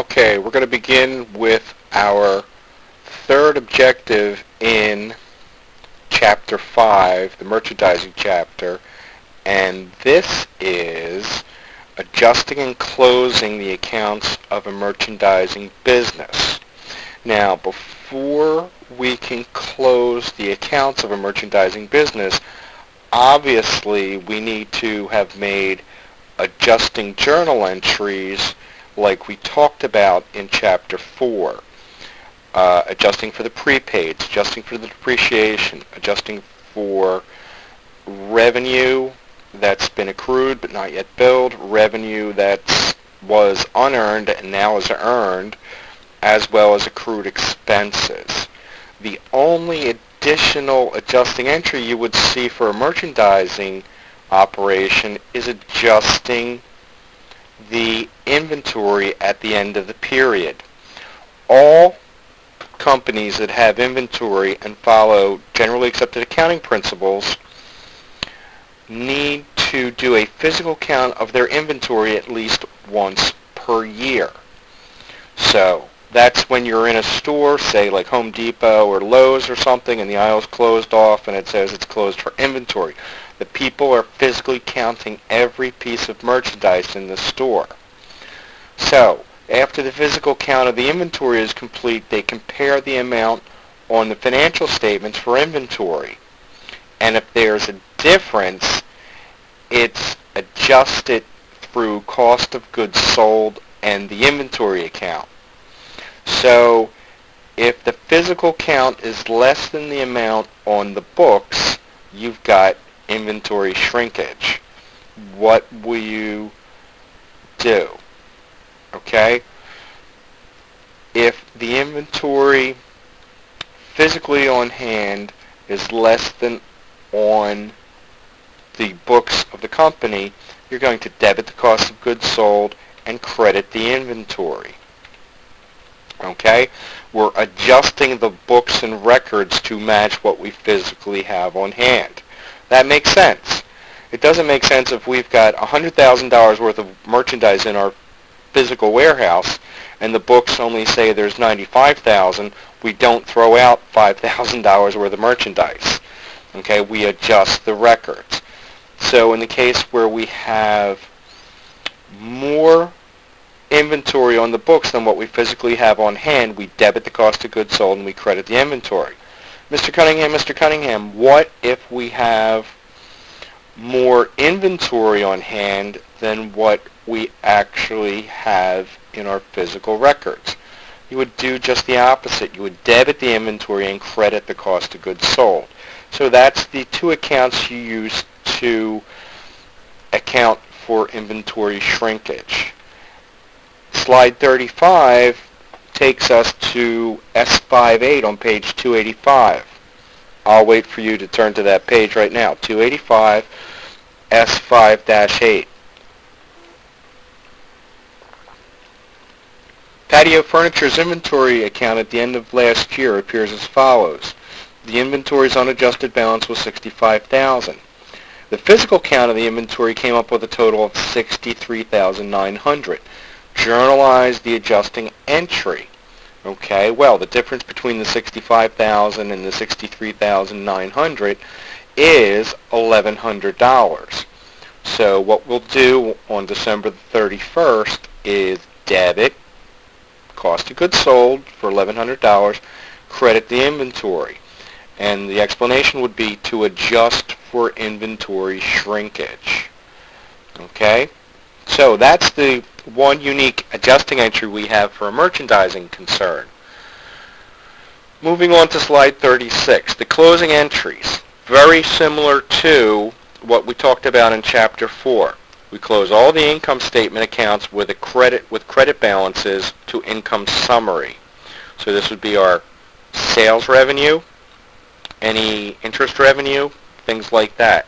Okay, we're going to begin with our third objective in Chapter 5, the merchandising chapter, and this is adjusting and closing the accounts of a merchandising business. Now, before we can close the accounts of a merchandising business, obviously we need to have made adjusting journal entries like we talked about in Chapter 4. Adjusting for the prepaids, adjusting for the depreciation, adjusting for revenue that's been accrued but not yet billed, revenue that was unearned and now is earned, as well as accrued expenses. The only additional adjusting entry you would see for a merchandising operation is adjusting the inventory at the end of the period. All companies that have inventory and follow generally accepted accounting principles need to do a physical count of their inventory at least once per year. So that's when you're in a store, say like Home Depot or Lowe's or something, and the aisle's closed off and it says it's closed for inventory. The people are physically counting every piece of merchandise in the store. So after the physical count of the inventory is complete, they compare the amount on the financial statements for inventory. And if there's a difference, it's adjusted through cost of goods sold and the inventory account. So if the physical count is less than the amount on the books, you've got inventory shrinkage. What will you do? Okay? If the inventory physically on hand is less than on the books of the company, you're going to debit the cost of goods sold and credit the inventory. Okay? We're adjusting the books and records to match what we physically have on hand. That makes sense. It doesn't make sense if we've got $100,000 worth of merchandise in our physical warehouse and the books only say there's $95,000, we don't throw out $5,000 worth of merchandise. Okay, we adjust the records. So in the case where we have more inventory on the books than what we physically have on hand, we debit the cost of goods sold and we credit the inventory. Mr. Cunningham, what if we have more inventory on hand than what we actually have in our physical records? You would do just the opposite. You would debit the inventory and credit the cost of goods sold. So that's the two accounts you use to account for inventory shrinkage. Slide 35 takes us to ch5 on page 285. I'll wait for you to turn to that page right now. 285, ch5-8. Patio Furniture's inventory account at the end of last year appears as follows. The inventory's unadjusted balance was $65,000. The physical count of the inventory came up with a total of $63,900. Journalize the adjusting entry. Okay, well, the difference between the $65,000 and the $63,900 is $1,100. So what we'll do on December the 31st is debit cost of goods sold for $1,100, credit the inventory. And the explanation would be to adjust for inventory shrinkage. Okay? So that's the one unique adjusting entry we have for a merchandising concern. Moving on to slide 36, the closing entries. Very similar to what we talked about in Chapter 4. We close all the income statement accounts with credit balances to income summary. So this would be our sales revenue, any interest revenue, things like that.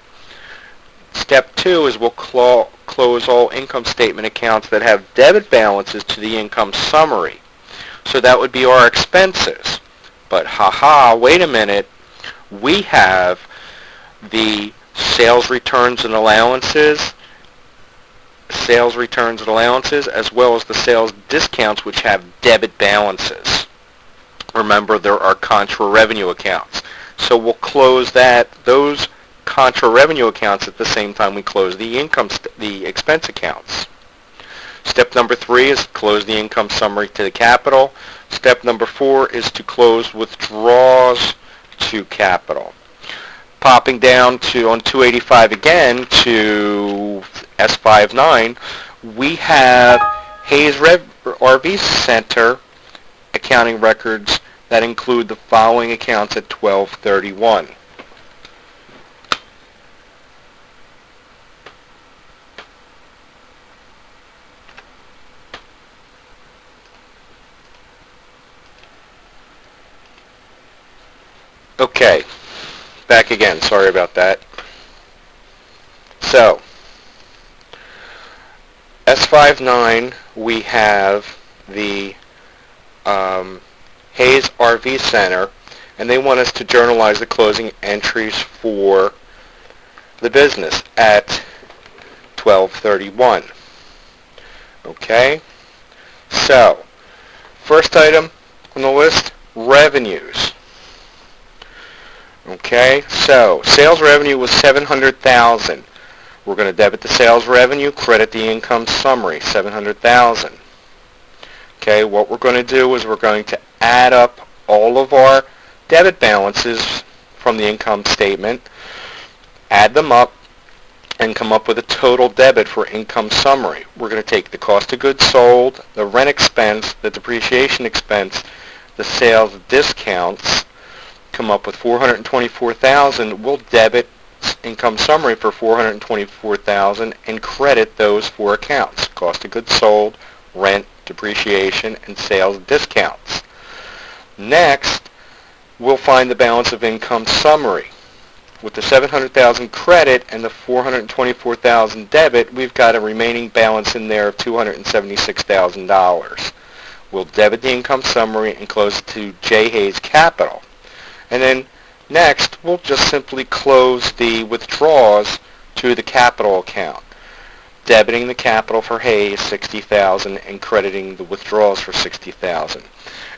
Step 2 is we'll close all income statement accounts that have debit balances to the income summary. So that would be our expenses. But wait a minute. We have the sales returns and allowances sales returns and allowances, as well as the sales discounts which have debit balances. Remember, there are contra revenue accounts. So we'll close those contra revenue accounts at the same time we close the expense accounts. Step number 3 is close the income summary to the capital. Step number 4 is to close withdrawals to capital. Popping down on 285 again to S59, we have Hayes RV Center accounting records that include the following accounts at 12/31. Okay, back again. Sorry about that. So, S59, we have the Hayes RV Center, and they want us to journalize the closing entries for the business at 12/31. Okay, so first item on the list, revenues. Okay, so sales revenue was $700,000. We're going to debit the sales revenue, credit the income summary, $700,000. Okay, what we're going to do is we're going to add up all of our debit balances from the income statement, add them up, and come up with a total debit for income summary. We're going to take the cost of goods sold, the rent expense, the depreciation expense, the sales discounts, come up with $424,000. We'll debit income summary for $424,000 and credit those 4 accounts: cost of goods sold, rent, depreciation, and sales discounts. Next, we'll find the balance of income summary. With the $700,000 credit and the $424,000 debit, we've got a remaining balance in there of $276,000. We'll debit the income summary and close it to J. Hayes Capital. And then next, we'll just simply close the withdrawals to the capital account, debiting the capital for Hayes, $60,000, and crediting the withdrawals for $60,000.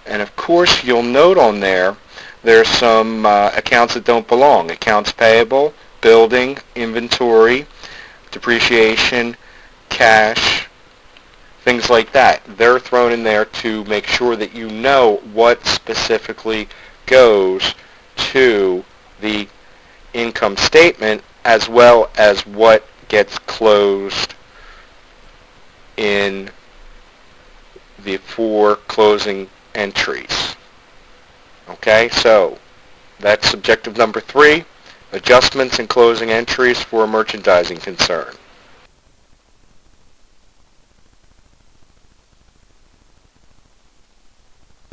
And of course, you'll note on there's some accounts that don't belong: accounts payable, building, inventory, depreciation, cash, things like that. They're thrown in there to make sure that you know what specifically goes to the income statement, as well as what gets closed in the 4 closing entries. Okay, so that's objective number 3, adjustments and closing entries for a merchandising concern.